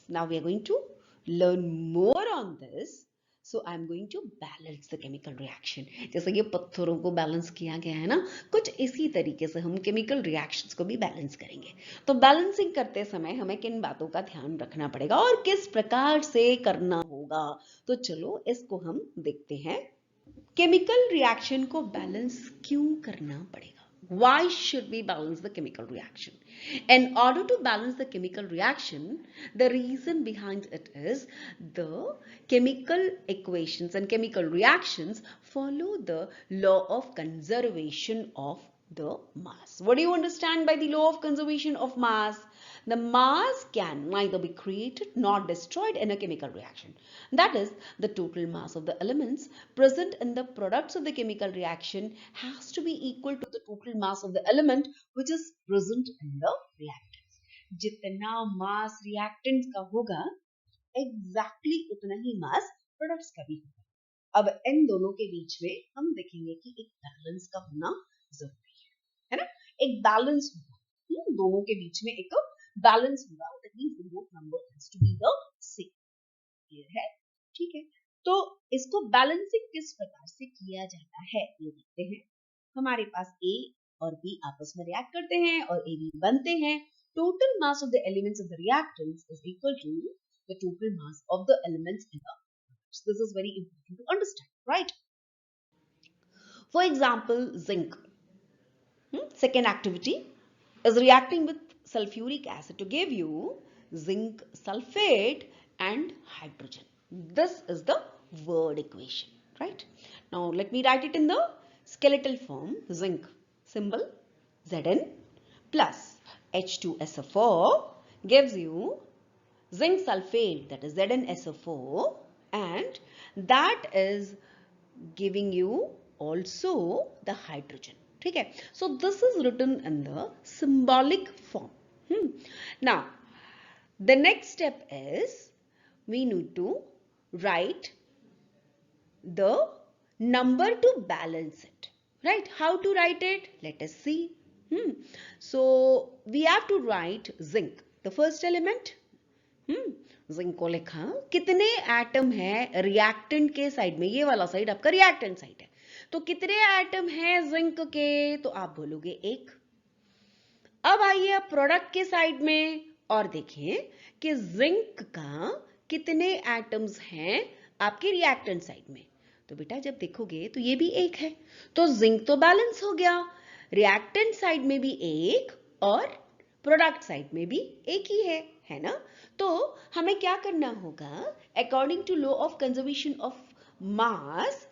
Now we are going to learn more on this. So I am going to balance the chemical reaction. जैसे ये पत्थरों को balance किया गया है ना, कुछ इसी तरीके से हम केमिकल रिएक्शंस को भी बैलेंस करेंगे. तो बैलेंसिंग करते समय हमें किन बातों का ध्यान रखना पड़ेगा और किस प्रकार से करना होगा, तो चलो इसको हम देखते हैं. केमिकल रिएक्शन को बैलेंस क्यों करना पड़ेगा? Why should we balance the chemical reaction? In order to balance the chemical reaction, the reason behind it is the chemical equations and chemical reactions follow the law of conservation of the mass. What do you understand by the law of conservation of mass? The mass can neither be created nor destroyed in a chemical reaction. That is, the total mass of the elements present in the products of the chemical reaction has to be equal to the total mass of the element which is present in the reactants. जितना mass reactants का होगा, exactly उतना ही mass products का भी होगा. अब इन दोनों के बीच में हम देखेंगे कि एक बैलेंस का होना जरूरी है ना? एक बैलेंस होगा, दोनों के बीच में एक बैलेंस होगा. That means the both number has to be the same. Clear है? ठीक है. तो इसको बैलेंसिंग किस प्रकार से किया जाता है ये देखते हैं. हमारे पास A और B आपस में रिएक्ट करते हैं और AB बनते हैं. Total mass of the elements of the reactants is equal to the total mass of the elements in the. This is very important to understand, right? For example, zinc. Second activity is reacting with sulfuric acid to give you zinc sulfate and hydrogen. This is the word equation, right? Now let me write it in the skeletal form. Zinc symbol Zn plus H2SO4 gives you zinc sulfate, that is ZnSO4, and that is giving you also the hydrogen. ठीक है. So this is written in the symbolic form. Now the next step is we need to write the number to balance it, right? How to write it? Let us see. So we have to write zinc, the first element. Zinc को लिखा. कितने atom है reactant के side में? ये वाला side आपका reactant side है. तो कितने एटम है जिंक के? तो आप बोलोगे एक. अब आइए आप प्रोडक्ट के साइड में और देखें कि जिंक का कितने एटम्स हैं आपके रिएक्टेंट साइड में. तो बेटा जब देखोगे तो ये भी एक है. तो जिंक तो बैलेंस हो गया. रिएक्टेंट साइड में भी एक और प्रोडक्ट साइड में भी एक ही है ना? तो हमें क्या करना होगा? According to law of conservation of mass,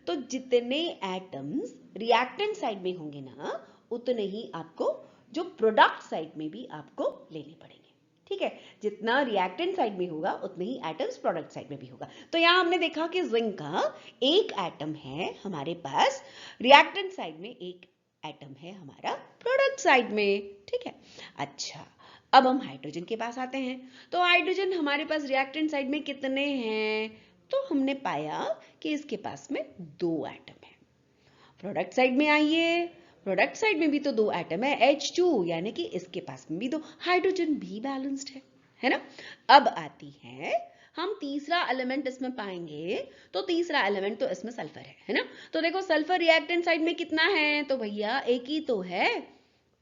तो जितने एटम्स रिएक्टेंट साइड में होंगे ना, उतने ही आपको जो प्रोडक्ट साइड में भी आपको लेने पड़ेंगे. ठीक है. जितना रिएक्टेंट साइड में होगा उतने ही एटम्स प्रोडक्ट साइड में भी होगा. तो यहां हमने देखा कि जिंक का एक एटम है हमारे पास रिएक्टेंट साइड में, एक एटम है हमारा प्रोडक्ट साइड में. ठीक है. अच्छा, अब हम हाइड्रोजन के पास आते हैं. तो हाइड्रोजन हमारे पास रिएक्टेंट साइड में कितने हैं? तो हमने पाया कि इसके पास में 2 एटम है. प्रोडक्ट साइड में आइए. प्रोडक्ट साइड में भी तो 2 एटम है, H2, यानी कि इसके पास में भी 2. हाइड्रोजन भी बैलेंस्ड है ना? अब आती है हम तीसरा एलिमेंट इसमें पाएंगे. तो तीसरा एलिमेंट तो इसमें सल्फर है ना? तो देखो सल्फर रिएक्टेंट साइड में कितना है? तो भैया एक ही तो है.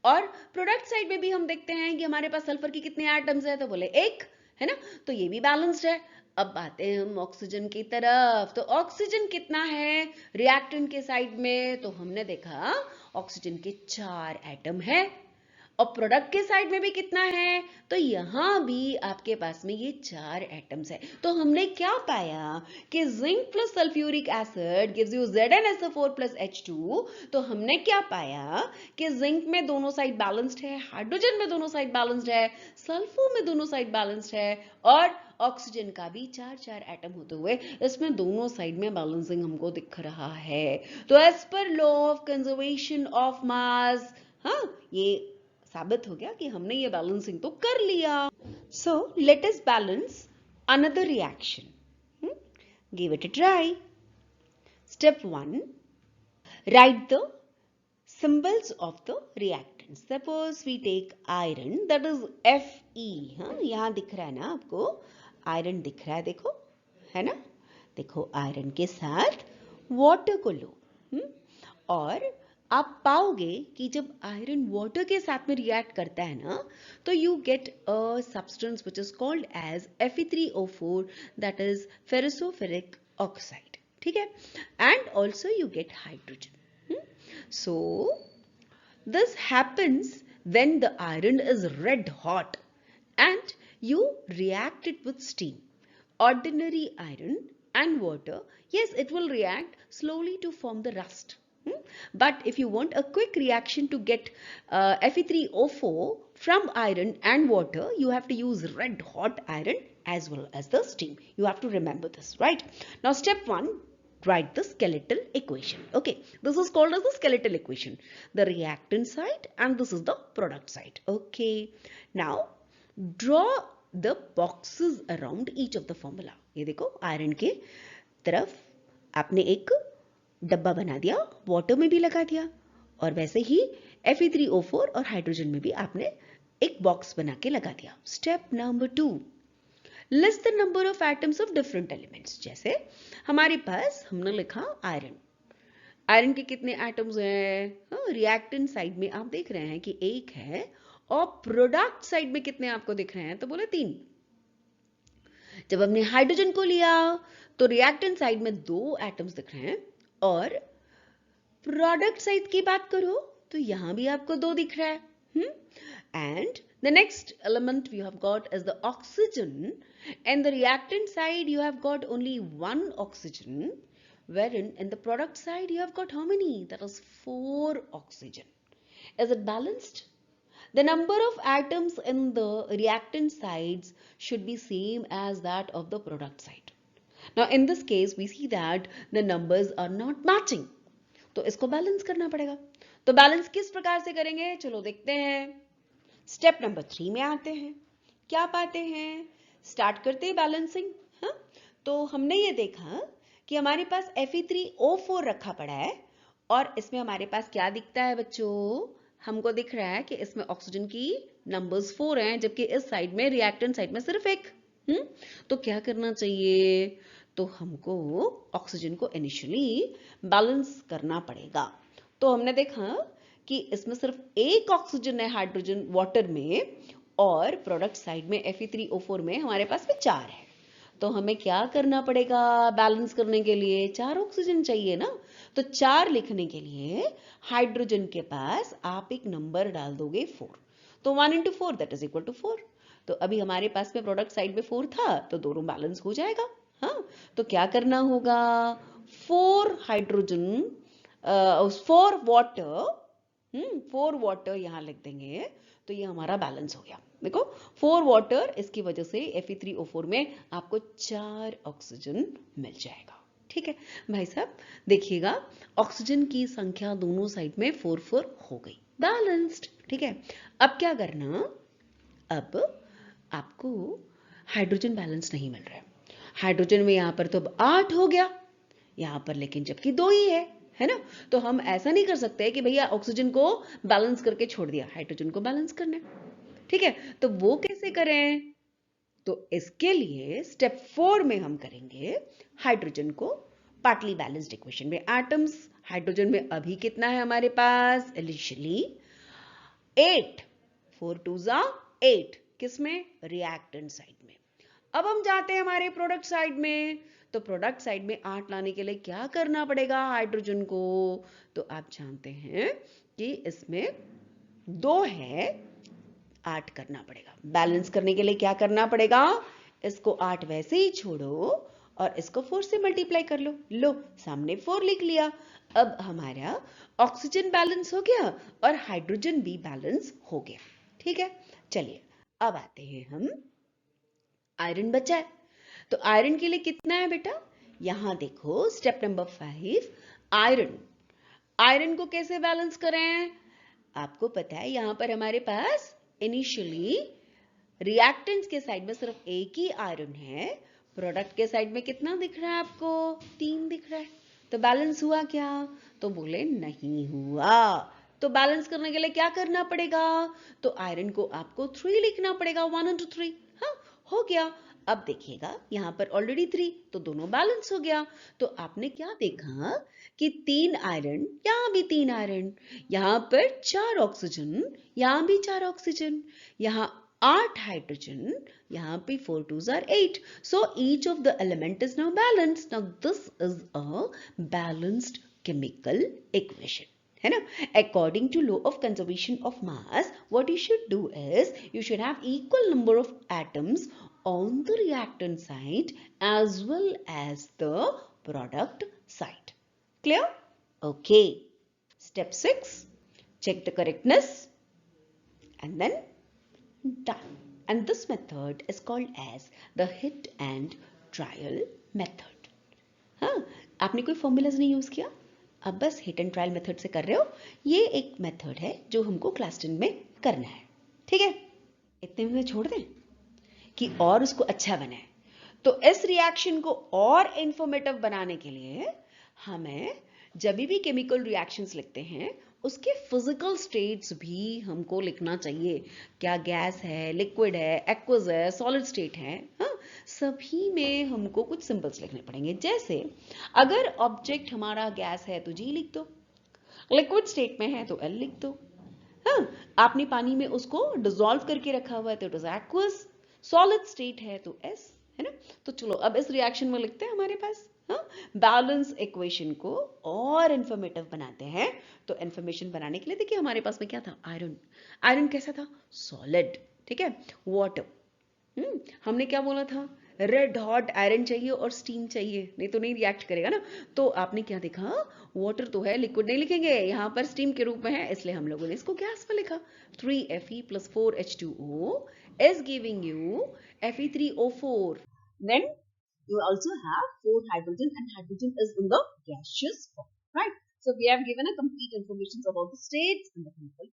और प्रोडक्ट साइड में भी हम देखते हैं कि हमारे पास सल्फर की कितने एटम्स है? तो बोले एक, है ना? तो ये भी बैलेंस्ड है. अब आते हैं हम ऑक्सीजन की तरफ. तो ऑक्सीजन कितना है रिएक्टेंट के साइड में? तो हमने देखा ऑक्सीजन के 4 एटम है. और प्रोडक्ट के साइड में भी कितना है? तो यहां भी आपके पास में ये 4 एटम्स है. तो हमने क्या पाया कि zinc plus sulphuric acid gives you ZnSO4 plus H2. तो हमने क्या पाया कि जिंक में दोनों साइड बैलेंस्ड है, हाइड्रोजन में दोनों साइड बैलेंस्ड है, सल्फर में दोनों साइड बैलेंस्ड है, और ऑक्सीजन का भी 4 एटम होते हुए इसमें दोनों साइड में बैलेंसिंग हमको दिख रहा है. तो as per law of conservation of mass, ये साबित हो गया कि हमने ये बैलेंसिंग तो कर लिया. So let us balance another reaction. Give it a try. Step 1, right the symbols of the reactants. Suppose we take iron, that is Fe. हाँ, यहाँ दिख रहा है ना आपको, आयरन दिख रहा है, देखो, है ना, देखो आयरन के साथ वाटर को लो, और आप पाओगे कि जब आयरन वाटर के साथ में रिएक्ट करता है ना, तो you get a substance which is called as Fe3O4, that is ferrosoferric oxide, ठीक है, and also you get hydrogen. So this happens when the iron is red hot and you react it with steam. Ordinary iron and water, yes, it will react slowly to form the rust. But if you want a quick reaction to get Fe3O4 from iron and water, you have to use red hot iron as well as the steam. You have to remember this, right? Now step 1, write the skeletal equation. Okay, this is called as the skeletal equation, the reactant side and this is the product side. Okay, now draw the boxes around each of the formula. ये देखो iron के तरफ आपने एक डब्बा बना दिया, water में भी लगा दिया, और वैसे ही Fe3O4 और हाइड्रोजन में भी आपने एक बॉक्स बना के लगा दिया. Step number 2, list the number of atoms of different elements. जैसे हमारे पास हमने लिखा आयरन, आयरन के कितने एटम्स हैं, रिएक्टेंट साइड में आप देख रहे हैं कि एक है, और प्रोडक्ट साइड में कितने आपको दिख रहे हैं, तो बोले 3. जब हमने हाइड्रोजन को लिया तो रिएक्टेंट साइड में 2 एटम्स दिख रहे हैं, और प्रोडक्ट साइड की बात करो तो यहां भी आपको 2 दिख रहा है. And the next element we have got is the oxygen. And the reactant side you have got only 1 oxygen, wherein in the product side you have got how many? That is 4 oxygen. Is it balanced? The number of atoms in the reactant sides should be same as that of the product side. Now in this case we see that the numbers are not matching. तो इसको balance करना पड़ेगा. तो balance किस प्रकार से करेंगे, चलो देखते हैं. स्टेप नंबर 3 में आते हैं. क्या पाते हैं, स्टार्ट करते हैं बैलेंसिंग. हाँ, तो हमने ये देखा कि हमारे पास Fe3O4 रखा पड़ा है, और इसमें हमारे पास क्या दिखता है बच्चों, हमको दिख रहा है कि इसमें ऑक्सीजन की नंबर्स 4 हैं, जबकि इस साइड में रिएक्टेंट साइड में सिर्फ 1. तो क्या करना चाहिए, तो हमको ऑक्सीजन को इनिशियली बैलेंस करना पड़ेगा. तो हमने देखा कि इसमें सिर्फ 1 ऑक्सीजन है हाइड्रोजन वाटर में, और प्रोडक्ट साइड में Fe3O4 में हमारे पास में 4 है. तो हमें क्या करना पड़ेगा, बैलेंस करने के लिए 4 ऑक्सीजन चाहिए ना. तो 4 लिखने के लिए हाइड्रोजन के पास आप एक नंबर डाल दोगे 4. तो 1 into 4 that is equal to 4. तो अभी हमारे पास में प्रोडक्ट साइड में 4 था, तो दोनों बैलेंस हो जाएगा. हाँ, तो क्या करना होगा, 4 हाइड्रोजन 4 वाटर 4 वाटर यहां लिख देंगे, तो ये हमारा बैलेंस हो गया. देखो 4 वाटर, इसकी वजह से Fe3O4 में आपको 4 ऑक्सीजन मिल जाएगा. ठीक है भाई साहब, देखिएगा ऑक्सीजन की संख्या दोनों साइड में 4 हो गई, बैलेंस्ड. ठीक है, अब क्या करना, अब आपको हाइड्रोजन बैलेंस नहीं मिल रहा है. हाइड्रोजन में यहां पर तो अब 8 हो गया, यहां पर लेकिन जबकि 2 ही है ना. तो हम ऐसा नहीं कर सकते कि भैया ऑक्सीजन को बैलेंस करके छोड़ दिया, हाइड्रोजन को बैलेंस करना है. ठीक है, तो वो कैसे करें, तो इसके लिए स्टेप 4 में हम करेंगे हाइड्रोजन को पार्टली बैलेंस्ड इक्वेशन में. एटम्स हाइड्रोजन में अभी कितना है हमारे पास, इनिशियली 8, 4 2 8, किसमें, रिएक्टेंट साइड में. अब हम जाते हैं हमारे प्रोडक्ट साइड में, तो प्रोडक्ट साइड में 8 लाने के लिए क्या करना पड़ेगा हाइड्रोजन को, तो आप जानते हैं कि इसमें 2 है, 8 करना पड़ेगा. बैलेंस करने के लिए क्या करना पड़ेगा, इसको 8 वैसे ही छोड़ो और इसको 4 से मल्टीप्लाई कर लो. लो सामने 4 लिख लिया. अब हमारा ऑक्सीजन बैलेंस हो गया और हाइड्रोजन भी बैलेंस हो गया. ठीक है, चलिए अब आते हैं हम, आयरन बचा है. तो आयरन के लिए कितना है बेटा, यहां देखो स्टेप नंबर 5, आयरन. आयरन को कैसे बैलेंस करें, आपको पता है यहां पर हमारे पास इनिशियली रिएक्टेंट्स के साइड में सिर्फ एक ही आयरन है, प्रोडक्ट के साइड में कितना दिख रहा है आपको, 3 दिख रहा है. तो बैलेंस हुआ क्या, तो बोले नहीं हुआ. तो बैलेंस करने के लिए क्या करना पड़ेगा? तो आयरन को आपको 3 लिखना पड़ेगा, 1 into 3। हाँ, हो गया। अब देखिएगा यहाँ पर ऑलरेडी 3, तो दोनों बैलेंस हो गया। तो आपने क्या देखा कि 3 आयरन, यहाँ भी 3 आयरन, यहाँ पर 4 ऑक्सीजन, यहाँ भी 4 ऑक्सीजन, यहाँ 8 हाइड्रोजन, यहाँ पे 4 2s are 8. So each of the element is now balanced. Now this is a balanced chemical equation. है ना? According to law of conservation of mass, what you should do is you should have equal number of atoms on the reactant side as well as the product side. Clear? Okay. Step 6. Check the correctness and then done. And this method is called as the hit and trial method. हाँ, आपने कोई formulas नहीं use किया, अब बस hit and trial method से कर रहे हो। ये एक मेथड है जो हमको क्लास 10 में करना है, ठीक है? इतने में छोड़ दें कि और उसको अच्छा बनाए। तो इस रिएक्शन को और इंफॉर्मेटिव बनाने के लिए हमें जब भी केमिकल रिएक्शंस लिखते हैं उसके फिजिकल स्टेट्स भी हमको लिखना चाहिए। क्या गैस है, लिक्विड है, एक्वस है, सॉलिड स्टेट है, हाँ, सभी में हमको कुछ सिंबल्स लिखने पड़ेंगे। जैसे अगर ऑब्जेक्ट हमारा गैस है तो जी लिख दो, लिक्विड स्टेट में है तो एल लिख दो। हाँ, आपने पानी में उसको डिसॉल्व करके रखा हुआ है तो it is aqueous, solid state है तो एस, है ना? तो चलो अब इस रिएक्शन में लिखते हैं हमारे पास, हाँ, बैलेंस इक्वेशन को और इंफॉर्मेटिव बनाते हैं। तो इंफॉर्मेशन बनाने के लिए देखिए हमारे पास में क्या था, आयरन। आयरन कैसा था? सॉलिड, ठीक है? वाटर, हमने क्या बोला था? रेड हॉट आयरन चाहिए और स्टीम चाहिए, नहीं तो नहीं रिएक्ट करेगा ना। तो आपने क्या देखा, वाटर तो है, लिक्विड नहीं लिखेंगे, यहाँ पर स्टीम के रूप में है, इसलिए हम लोगों ने इसको गैस में लिखा। 3Fe plus 4H2O is giving you Fe3O4. Then you also have 4 hydrogen and hydrogen is in the gaseous form, right? So we have given a complete information about the states and the chemical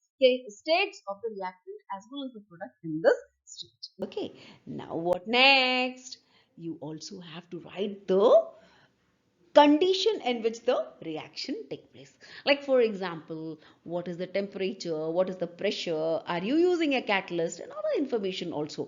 states of the reactant as well as the product in this state. Okay, now what next? You also have to write the condition in which the reaction take place. Like for example, what is the temperature, what is the pressure, are you using a catalyst, and other information also.